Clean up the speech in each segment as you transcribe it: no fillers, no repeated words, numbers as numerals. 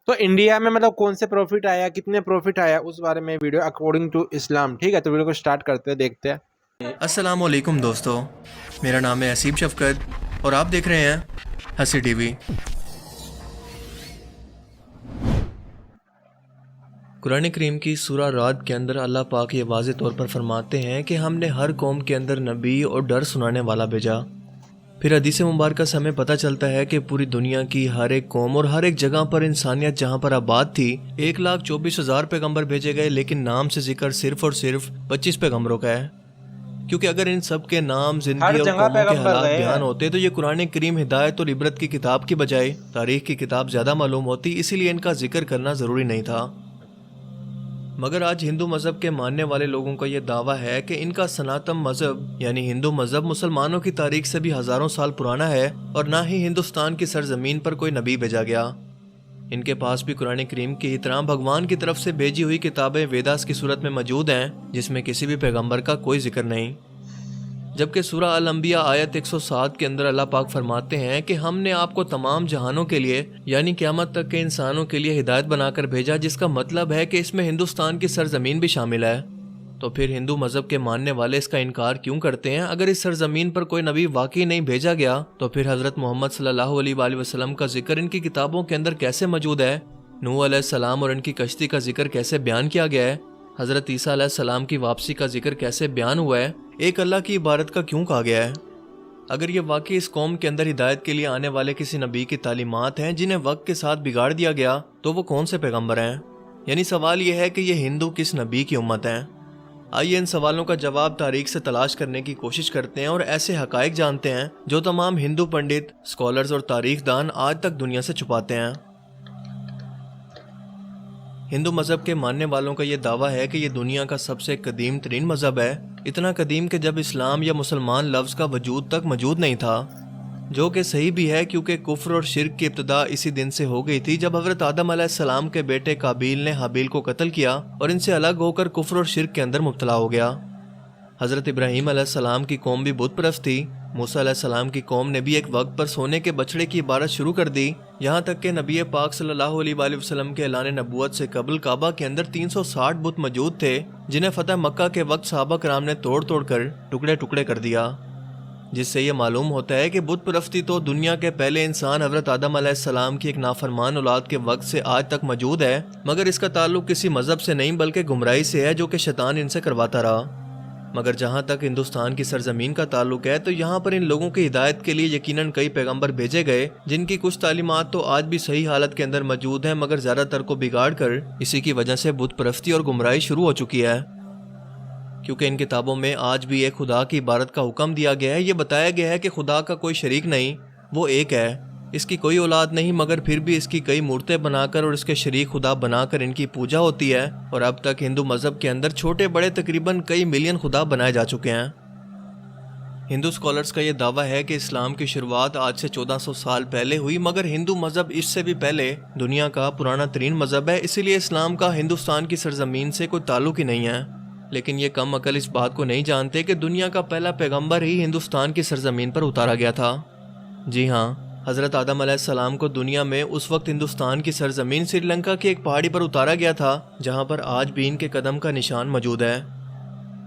تو انڈیا میں مطلب کون سے پروفٹ آیا، کتنے پروفٹ آیا، اس بارے میں ویڈیو اکارڈنگ ٹو اسلام. ٹھیک ہے، تو ویڈیو کو سٹارٹ کرتے ہیں، دیکھتے ہیں. السلام علیکم دوستو، میرا نام ہے حسیب شفقت اور آپ دیکھ رہے ہیں ہنسی ٹی وی. قرآن کریم کی سورہ رعد کے اندر اللہ پاک یہ واضح طور پر فرماتے ہیں کہ ہم نے ہر قوم کے اندر نبی اور ڈر سنانے والا بھیجا. پھر حدیث مبارکہ سے ہمیں پتہ چلتا ہے کہ پوری دنیا کی ہر ایک قوم اور ہر ایک جگہ پر انسانیت جہاں پر آباد تھی 1,24,000 پیغمبر بھیجے گئے، لیکن نام سے ذکر صرف اور صرف 25 پیغمبروں کا ہے. کیونکہ اگر ان سب کے نام، زندگی اور قوموں کے حالات بیان ہوتے تو یہ قرآن کریم ہدایت اور عبرت کی کتاب کی بجائے تاریخ کی کتاب زیادہ معلوم ہوتی، اسی لیے ان کا ذکر کرنا ضروری نہیں تھا. مگر آج ہندو مذہب کے ماننے والے لوگوں کا یہ دعویٰ ہے کہ ان کا سناتن مذہب یعنی ہندو مذہب مسلمانوں کی تاریخ سے بھی ہزاروں سال پرانا ہے، اور نہ ہی ہندوستان کی سرزمین پر کوئی نبی بھیجا گیا. ان کے پاس بھی قرآن کریم کی ہی طرح بھگوان کی طرف سے بھیجی ہوئی کتابیں ویداس کی صورت میں موجود ہیں، جس میں کسی بھی پیغمبر کا کوئی ذکر نہیں. جبکہ سورہ الانبیاء آیت 107 کے اندر اللہ پاک فرماتے ہیں کہ ہم نے آپ کو تمام جہانوں کے لیے یعنی قیامت تک کے انسانوں کے لیے ہدایت بنا کر بھیجا، جس کا مطلب ہے کہ اس میں ہندوستان کی سرزمین بھی شامل ہے. تو پھر ہندو مذہب کے ماننے والے اس کا انکار کیوں کرتے ہیں؟ اگر اس سرزمین پر کوئی نبی واقعی نہیں بھیجا گیا تو پھر حضرت محمد صلی اللہ علیہ وآلہ وسلم کا ذکر ان کی کتابوں کے اندر کیسے موجود ہے؟ نوح علیہ السلام اور ان کی کشتی کا ذکر کیسے بیان کیا گیا ہے؟ حضرت عیسیٰ علیہ السلام کی واپسی کا ذکر کیسے بیان ہوا ہے؟ ایک اللہ کی عبادت کا کیوں کہا گیا ہے؟ اگر یہ واقعی اس قوم کے اندر ہدایت کے لیے آنے والے کسی نبی کی تعلیمات ہیں جنہیں وقت کے ساتھ بگاڑ دیا گیا، تو وہ کون سے پیغمبر ہیں؟ یعنی سوال یہ ہے کہ یہ ہندو کس نبی کی امت ہیں؟ آئیے ان سوالوں کا جواب تاریخ سے تلاش کرنے کی کوشش کرتے ہیں اور ایسے حقائق جانتے ہیں جو تمام ہندو پنڈت، اسکالرز اور تاریخ دان آج تک دنیا سے چھپاتے ہیں. ہندو مذہب کے ماننے والوں کا یہ دعویٰ ہے کہ یہ دنیا کا سب سے قدیم ترین مذہب ہے، اتنا قدیم کہ جب اسلام یا مسلمان لفظ کا وجود تک موجود نہیں تھا، جو کہ صحیح بھی ہے کیونکہ کفر اور شرک کی ابتدا اسی دن سے ہو گئی تھی جب حضرت آدم علیہ السلام کے بیٹے قابیل نے حابیل کو قتل کیا اور ان سے الگ ہو کر کفر اور شرک کے اندر مبتلا ہو گیا. حضرت ابراہیم علیہ السلام کی قوم بھی بت پرست تھی. موسیٰ علیہ السلام کی قوم نے بھی ایک وقت پر سونے کے بچڑے کی عبادت شروع کر دی، یہاں تک کہ نبی پاک صلی اللہ علیہ وآلہ وسلم کے اعلان نبوت سے قبل کعبہ کے اندر 360 بت موجود تھے، جنہیں فتح مکہ کے وقت صحابہ کرام نے توڑ توڑ کر ٹکڑے ٹکڑے کر دیا. جس سے یہ معلوم ہوتا ہے کہ بت پرستی تو دنیا کے پہلے انسان حضرت آدم علیہ السلام کی ایک نافرمان اولاد کے وقت سے آج تک موجود ہے، مگر اس کا تعلق کسی مذہب سے نہیں بلکہ گمراہی سے ہے جو کہ شیطان ان سے کرواتا رہا. مگر جہاں تک ہندوستان کی سرزمین کا تعلق ہے تو یہاں پر ان لوگوں کی ہدایت کے لیے یقیناً کئی پیغمبر بھیجے گئے، جن کی کچھ تعلیمات تو آج بھی صحیح حالت کے اندر موجود ہیں، مگر زیادہ تر کو بگاڑ کر اسی کی وجہ سے بت پرستی اور گمراہی شروع ہو چکی ہے. کیونکہ ان کتابوں میں آج بھی ایک خدا کی عبادت کا حکم دیا گیا ہے. یہ بتایا گیا ہے کہ خدا کا کوئی شریک نہیں، وہ ایک ہے، اس کی کوئی اولاد نہیں، مگر پھر بھی اس کی کئی مورتیں بنا کر اور اس کے شریک خدا بنا کر ان کی پوجا ہوتی ہے. اور اب تک ہندو مذہب کے اندر چھوٹے بڑے تقریباً کئی ملین خدا بنائے جا چکے ہیں. ہندو اسکالرز کا یہ دعویٰ ہے کہ اسلام کی شروعات آج سے 1400 سال پہلے ہوئی، مگر ہندو مذہب اس سے بھی پہلے دنیا کا پرانا ترین مذہب ہے، اسی لیے اسلام کا ہندوستان کی سرزمین سے کوئی تعلق ہی نہیں ہے. لیکن یہ کم عقل اس بات کو نہیں جانتے کہ دنیا کا پہلا پیغمبر ہی ہندوستان کی سرزمین پر اتارا گیا تھا. جی ہاں، حضرت آدم علیہ السلام کو دنیا میں اس وقت ہندوستان کی سرزمین سری لنکا کی ایک پہاڑی پر اتارا گیا تھا، جہاں پر آج بھی ان کے قدم کا نشان موجود ہے.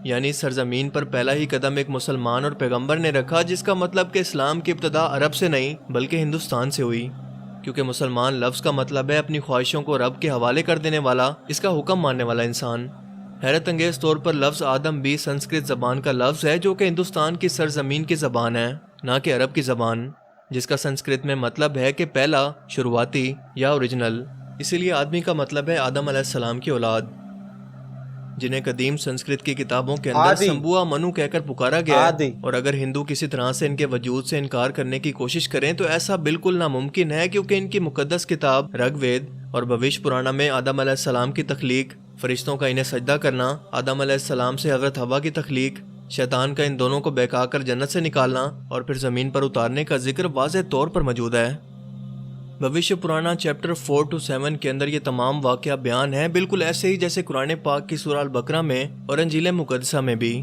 یعنی سرزمین پر پہلا ہی قدم ایک مسلمان اور پیغمبر نے رکھا، جس کا مطلب کہ اسلام کی ابتدا عرب سے نہیں بلکہ ہندوستان سے ہوئی. کیونکہ مسلمان لفظ کا مطلب ہے اپنی خواہشوں کو رب کے حوالے کر دینے والا، اس کا حکم ماننے والا انسان. حیرت انگیز طور پر لفظ آدم بھی سنسکرت زبان کا لفظ ہے، جو کہ ہندوستان کی سرزمین کی زبان ہے، نہ کہ عرب کی زبان، جس کا سنسکرت میں مطلب ہے کہ پہلا، شروعاتی یا اوریجنل. اسی لیے آدمی کا مطلب ہے آدم علیہ السلام کی اولاد، جنہیں قدیم سنسکرت کی کتابوں کے اندر سمبوا منو کہہ کر پکارا گیا ہے. اور اگر ہندو کسی طرح سے ان کے وجود سے انکار کرنے کی کوشش کریں تو ایسا بالکل ناممکن ہے، کیونکہ ان کی مقدس کتاب رگ وید اور بھوش پرانا میں آدم علیہ السلام کی تخلیق، فرشتوں کا انہیں سجدہ کرنا، آدم علیہ السلام سے حضرت حوا کی تخلیق، شیطان کا ان دونوں کو بہکا کر جنت سے نکالنا اور پھر زمین پر اتارنے کا ذکر واضح طور پر موجود ہے. بھوش پرانا چیپٹر 4 to 7 کے اندر یہ تمام واقعہ بیان ہے، بالکل ایسے ہی جیسے قرآن پاک کی سورہ البقرہ میں اور انجیل مقدسہ میں بھی.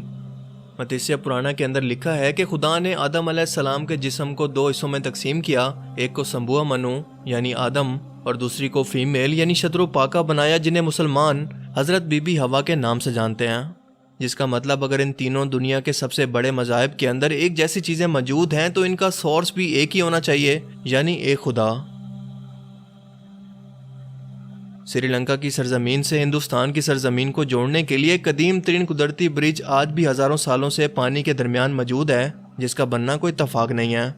متیسیہ پرانا کے اندر لکھا ہے کہ خدا نے آدم علیہ السلام کے جسم کو 2 حصوں میں تقسیم کیا، ایک کو سمبوا منو یعنی آدم اور دوسری کو فیمیل یعنی شتر و پاکا بنایا، جنہیں مسلمان حضرت بی بی حوا کے نام سے جانتے ہیں، جس کا مطلب اگر ان تینوں دنیا کے سب سے بڑے مذاہب کے اندر ایک جیسی چیزیں موجود ہیں تو ان کا سورس بھی ایک ہی ہونا چاہیے، یعنی ایک خدا۔ سری لنکا کی سرزمین سے ہندوستان کی سرزمین کو جوڑنے کے لیے قدیم ترین قدرتی برج آج بھی ہزاروں سالوں سے پانی کے درمیان موجود ہے، جس کا بننا کوئی اتفاق نہیں ہے۔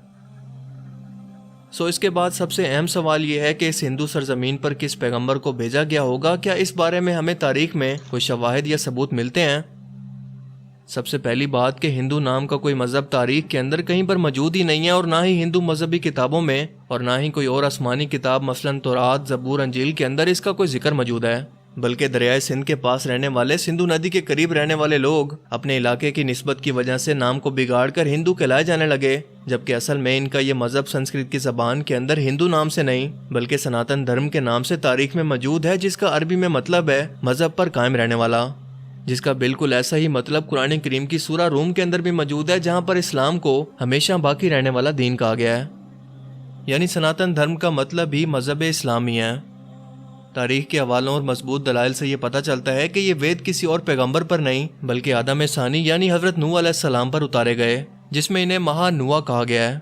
اس کے بعد سب سے اہم سوال یہ ہے کہ اس ہندو سرزمین پر کس پیغمبر کو بھیجا گیا ہوگا؟ کیا اس بارے میں ہمیں تاریخ میں کوئی شواہد یا ثبوت ملتے ہیں؟ سب سے پہلی بات کہ ہندو نام کا کوئی مذہب تاریخ کے اندر کہیں پر موجود ہی نہیں ہے، اور نہ ہی ہندو مذہبی کتابوں میں، اور نہ ہی کوئی اور آسمانی کتاب مثلاً تورات، زبور، انجیل کے اندر اس کا کوئی ذکر موجود ہے، بلکہ دریائے سندھ کے پاس رہنے والے، سندھو ندی کے قریب رہنے والے لوگ اپنے علاقے کی نسبت کی وجہ سے نام کو بگاڑ کر ہندو کہلائے جانے لگے، جبکہ اصل میں ان کا یہ مذہب سنسکرت کی زبان کے اندر ہندو نام سے نہیں بلکہ سناتن دھرم کے نام سے تاریخ میں موجود ہے، جس کا عربی میں مطلب ہے مذہب پر قائم رہنے والا، جس کا بالکل ایسا ہی مطلب قرآن کریم کی سورہ روم کے اندر بھی موجود ہے، جہاں پر اسلام کو ہمیشہ باقی رہنے والا دین کہا گیا ہے، یعنی سناتن دھرم کا مطلب ہی مذہب اسلامی ہے۔ تاریخ کے حوالوں اور مضبوط دلائل سے یہ پتہ چلتا ہے کہ یہ وید کسی اور پیغمبر پر نہیں بلکہ آدم ثانی یعنی حضرت نوح علیہ السلام پر اتارے گئے، جس میں انہیں مہا نوح کہا گیا ہے۔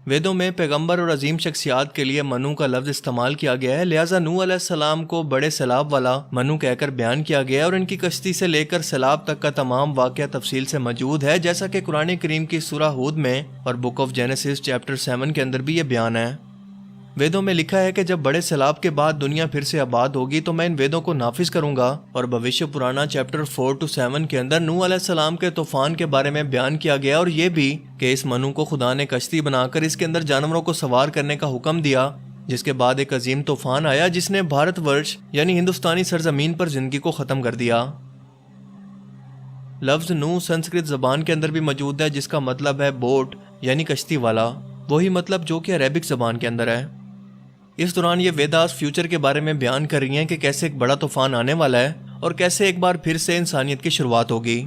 ویدوں میں پیغمبر اور عظیم شخصیات کے لیے منو کا لفظ استعمال کیا گیا ہے، لہٰذا نوح علیہ السلام کو بڑے سیلاب والا منو کہہ کر بیان کیا گیا ہے، اور ان کی کشتی سے لے کر سیلاب تک کا تمام واقعہ تفصیل سے موجود ہے، جیسا کہ قرآن کریم کی سورہ ہود میں اور بک آف جینیسس چیپٹر 7 کے اندر بھی یہ بیان ہے۔ ویدوں میں لکھا ہے کہ جب بڑے سیلاب کے بعد دنیا پھر سے آباد ہوگی تو میں ان ویدوں کو نافذ کروں گا، اور بھوشیہ پرانا چیپٹر 4-7 کے اندر نوح علیہ السلام کے طوفان کے بارے میں بیان کیا گیا، اور یہ بھی کہ اس منو کو خدا نے کشتی بنا کر اس کے اندر جانوروں کو سوار کرنے کا حکم دیا، جس کے بعد ایک عظیم طوفان آیا جس نے بھارت ورش یعنی ہندوستانی سرزمین پر زندگی کو ختم کر دیا۔ لفظ نوح سنسکرت زبان کے اندر بھی موجود ہے، جس کا مطلب ہے بوٹ یعنی کشتی والا، وہی مطلب جو کہ عربک زبان کے اندر ہے۔ اس دوران یہ ویداس فیوچر کے بارے میں بیان کر رہی ہیں کہ کیسے ایک بڑا طوفان آنے والا ہے اور کیسے ایک بار پھر سے انسانیت کی شروعات ہوگی،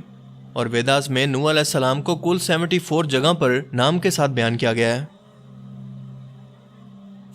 اور ویداس میں نوح علیہ السلام کو کل 74 جگہ پر نام کے ساتھ بیان کیا گیا ہے۔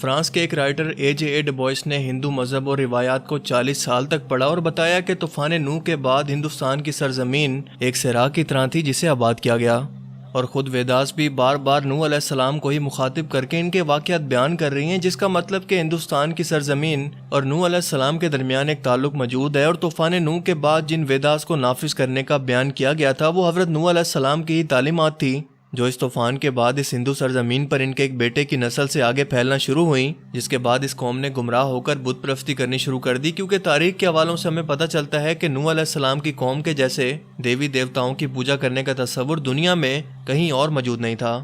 فرانس کے ایک رائٹر AJ ڈبوئس نے ہندو مذہب اور روایات کو 40 سال تک پڑھا اور بتایا کہ طوفان نوح کے بعد ہندوستان کی سرزمین ایک صحرا کی طرح تھی جسے آباد کیا گیا، اور خود ویداس بھی بار بار نوح علیہ السلام کو ہی مخاطب کر کے ان کے واقعات بیان کر رہی ہیں، جس کا مطلب کہ ہندوستان کی سرزمین اور نوح علیہ السلام کے درمیان ایک تعلق موجود ہے، اور طوفان نوح کے بعد جن ویداس کو نافذ کرنے کا بیان کیا گیا تھا وہ حضرت نوح علیہ السلام کی ہی تعلیمات تھی، جو اس طوفان کے بعد اس ہندو سرزمین پر ان کے ایک بیٹے کی نسل سے آگے پھیلنا شروع ہوئیں، جس کے بعد اس قوم نے گمراہ ہو کر بت پرستی کرنی شروع کر دی، کیونکہ تاریخ کے حوالوں سے ہمیں پتہ چلتا ہے کہ نوح علیہ السلام کی قوم کے جیسے دیوی دیوتاؤں کی پوجا کرنے کا تصور دنیا میں کہیں اور موجود نہیں تھا۔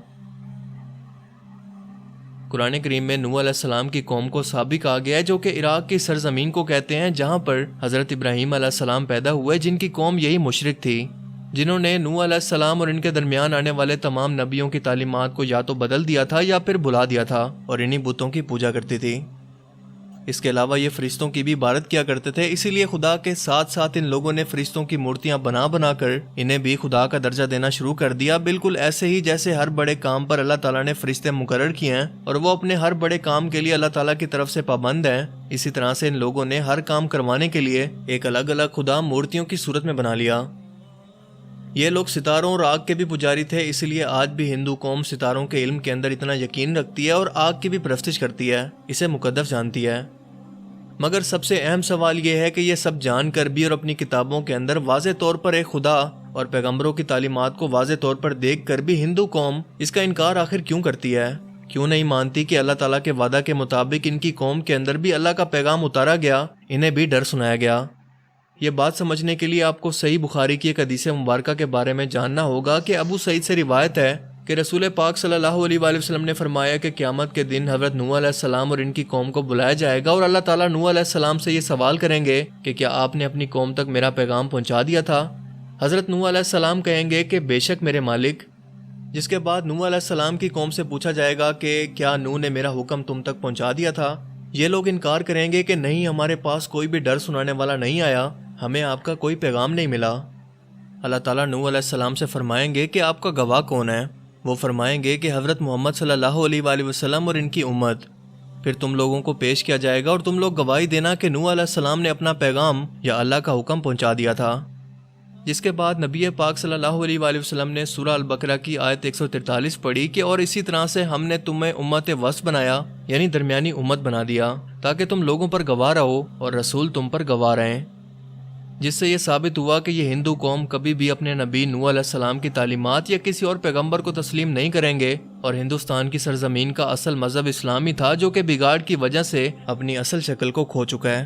قرآن کریم میں نوح علیہ السلام کی قوم کو سابی کہا گیا ہے، جو کہ عراق کی سرزمین کو کہتے ہیں، جہاں پر حضرت ابراہیم علیہ السلام پیدا ہوئے، جن کی قوم یہی مشرک تھی، جنہوں نے نوح علیہ السلام اور ان کے درمیان آنے والے تمام نبیوں کی تعلیمات کو یا تو بدل دیا تھا یا پھر بھلا دیا تھا، اور انہی بتوں کی پوجا کرتی تھی۔ اس کے علاوہ یہ فرشتوں کی بھی عبادت کیا کرتے تھے، اسی لیے خدا کے ساتھ ساتھ ان لوگوں نے فرشتوں کی مورتیاں بنا بنا کر انہیں بھی خدا کا درجہ دینا شروع کر دیا، بالکل ایسے ہی جیسے ہر بڑے کام پر اللہ تعالیٰ نے فرشتے مقرر کیے ہیں اور وہ اپنے ہر بڑے کام کے لیے اللہ تعالیٰ کی طرف سے پابند ہیں، اسی طرح سے ان لوگوں نے ہر کام کروانے کے لیے ایک الگ الگ خدا مورتیوں کی صورت میں بنا لیا۔ یہ لوگ ستاروں اور آگ کے بھی پجاری تھے، اس لیے آج بھی ہندو قوم ستاروں کے علم کے اندر اتنا یقین رکھتی ہے اور آگ کی بھی پرستش کرتی ہے، اسے مقدس جانتی ہے۔ مگر سب سے اہم سوال یہ ہے کہ یہ سب جان کر بھی اور اپنی کتابوں کے اندر واضح طور پر ایک خدا اور پیغمبروں کی تعلیمات کو واضح طور پر دیکھ کر بھی ہندو قوم اس کا انکار آخر کیوں کرتی ہے؟ کیوں نہیں مانتی کہ اللہ تعالیٰ کے وعدہ کے مطابق ان کی قوم کے اندر بھی اللہ کا پیغام اتارا گیا، انہیں بھی ڈر سنایا گیا؟ یہ بات سمجھنے کے لیے آپ کو صحیح بخاری کی ایک حدیث مبارکہ کے بارے میں جاننا ہوگا کہ ابو سعید سے روایت ہے کہ رسول پاک صلی اللہ علیہ وآلہ وسلم نے فرمایا کہ قیامت کے دن حضرت نوح علیہ السلام اور ان کی قوم کو بلایا جائے گا اور اللہ تعالیٰ نوح علیہ السلام سے یہ سوال کریں گے کہ کیا آپ نے اپنی قوم تک میرا پیغام پہنچا دیا تھا؟ حضرت نوح علیہ السلام کہیں گے کہ بے شک میرے مالک، جس کے بعد نوح علیہ السلام کی قوم سے پوچھا جائے گا کہ کیا نوح نے میرا حکم تم تک پہنچا دیا تھا؟ یہ لوگ انکار کریں گے کہ نہیں، ہمارے پاس کوئی بھی ڈر سنانے والا نہیں آیا، ہمیں آپ کا کوئی پیغام نہیں ملا۔ اللہ تعالیٰ نوح علیہ السلام سے فرمائیں گے کہ آپ کا گواہ کون ہے؟ وہ فرمائیں گے کہ حضرت محمد صلی اللہ علیہ وآلہ وسلم اور ان کی امت۔ پھر تم لوگوں کو پیش کیا جائے گا اور تم لوگ گواہی دینا کہ نوح علیہ السلام نے اپنا پیغام یا اللہ کا حکم پہنچا دیا تھا۔ جس کے بعد نبی پاک صلی اللہ علیہ وآلہ وسلم نے سورہ البقرہ کی آیت 143 پڑھی کہ اور اسی طرح سے ہم نے تمہیں امت وسط بنایا، یعنی درمیانی امت بنا دیا، تاکہ تم لوگوں پر گواہ رہو اور رسول تم پر گواہ رہیں۔ جس سے یہ ثابت ہوا کہ یہ ہندو قوم کبھی بھی اپنے نبی نوح علیہ السلام کی تعلیمات یا کسی اور پیغمبر کو تسلیم نہیں کریں گے، اور ہندوستان کی سرزمین کا اصل مذہب اسلام ہی تھا جو کہ بگاڑ کی وجہ سے اپنی اصل شکل کو کھو چکا ہے۔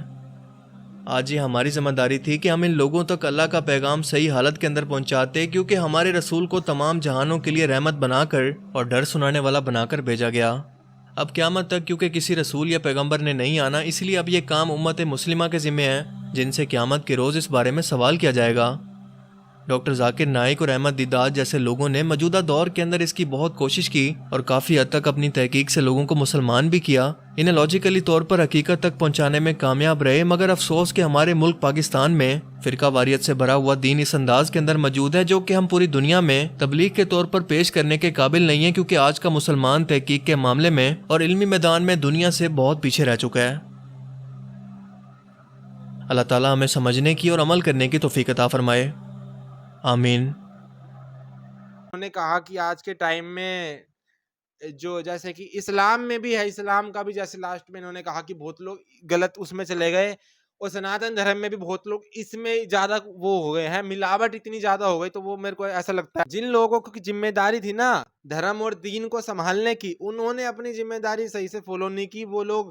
آج یہ ہماری ذمہ داری تھی کہ ہم ان لوگوں تک اللہ کا پیغام صحیح حالت کے اندر پہنچاتے، کیونکہ ہمارے رسول کو تمام جہانوں کے لیے رحمت بنا کر اور ڈر سنانے والا بنا کر بھیجا گیا۔ اب قیامت تک کیونکہ کسی رسول یا پیغمبر نے نہیں آنا، اس لیے اب یہ کام امت مسلمہ کے ذمہ ہے، جن سے قیامت کے روز اس بارے میں سوال کیا جائے گا۔ ڈاکٹر ذاکر نائک اور احمد دیدات جیسے لوگوں نے موجودہ دور کے اندر اس کی بہت کوشش کی اور کافی حد تک اپنی تحقیق سے لوگوں کو مسلمان بھی کیا، انہیں لاجیکلی طور پر حقیقت تک پہنچانے میں کامیاب رہے، مگر افسوس کہ ہمارے ملک پاکستان میں فرقہ واریت سے بھرا ہوا دین اس انداز کے اندر موجود ہے جو کہ ہم پوری دنیا میں تبلیغ کے طور پر پیش کرنے کے قابل نہیں ہیں، کیونکہ آج کا مسلمان تحقیق کے معاملے میں اور علمی میدان میں دنیا سے بہت پیچھے رہ چکا ہے۔ اللہ تعالیٰ ہمیں سمجھنے کی اور عمل کرنے کی توفیق عطا فرمائے، آمین۔ انہوں نے کہا کہ آج کے ٹائم میں جو جیسے کہ اسلام میں بھی ہے، اسلام کا بھی جیسے لاسٹ میں انہوں نے کہا کہ بہت لوگ غلط اس میں چلے گئے، اور سناتن دھرم میں بھی بہت لوگ اس میں زیادہ وہ ہو گئے ہیں، ملاوٹ اتنی زیادہ ہو گئی۔ تو وہ میرے کو ایسا لگتا ہے جن لوگوں کی ذمہ داری تھی نا دھرم اور دین کو سنبھالنے کی، انہوں نے اپنی ذمہ داری صحیح سے فالو نہیں کی۔ وہ لوگ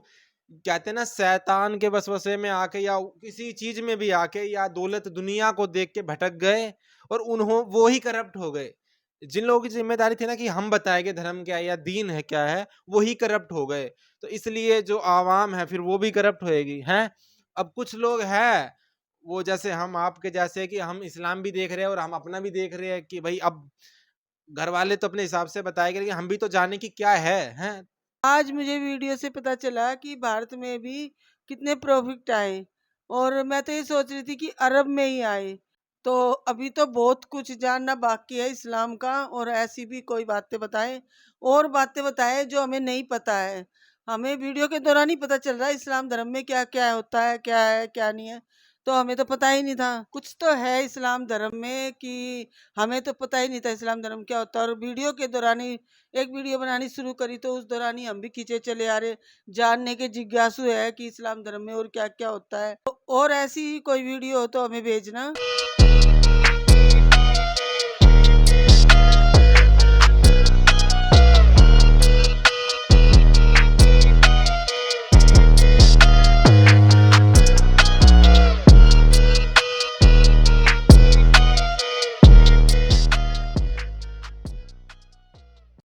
کہتے ہیں نا شیطان کے وسوسے میں آ کے یا کسی چیز میں بھی آ کے یا دولت دنیا کو دیکھ کے بھٹک گئے اور وہی کرپٹ ہو گئے۔ جن لوگوں کی ذمہ داری تھی نا کہ ہم بتائیں گے دھرم کیا ہے یا دین ہے کیا ہے، وہی کرپٹ ہو گئے۔ تو اس لیے جو عوام ہے پھر وہ بھی کرپٹ ہوئے گی ہیں۔ اب کچھ لوگ ہیں وہ جیسے ہم آپ کے جیسے کہ ہم اسلام بھی دیکھ رہے ہیں اور ہم اپنا بھی دیکھ رہے ہیں کہ بھائی اب گھر والے تو اپنے حساب سے بتائے گا، لیکن ہم بھی تو جانے کی کیا ہے ہیں۔ آج مجھے ویڈیو سے پتا چلا کہ بھارت میں بھی کتنے پروفٹ آئے، اور میں تو یہ سوچ رہی تھی کہ عرب میں ہی آئے۔ تو ابھی تو بہت کچھ جاننا باقی ہے اسلام کا، اور ایسی بھی کوئی باتیں بتائیں اور باتیں بتائیں جو ہمیں نہیں پتا ہے۔ ہمیں ویڈیو کے دوران ہی پتا چل رہا ہے اسلام دھرم میں کیا کیا ہوتا ہے کیا نہیں ہے، تو ہمیں تو پتہ ہی نہیں تھا۔ کچھ تو ہے اسلام دھرم میں کہ ہمیں تو پتہ ہی نہیں تھا اسلام دھرم کیا ہوتا ہے، اور ویڈیو کے دوران ہی ایک ویڈیو بنانی شروع کری تو اس دوران ہی ہم بھی کھینچے چلے آ رہے، جاننے کے جگیاسو ہے کہ اسلام دھرم میں اور کیا کیا ہوتا ہے۔ اور ایسی ہی کوئی ویڈیو ہو تو ہمیں بھیجنا۔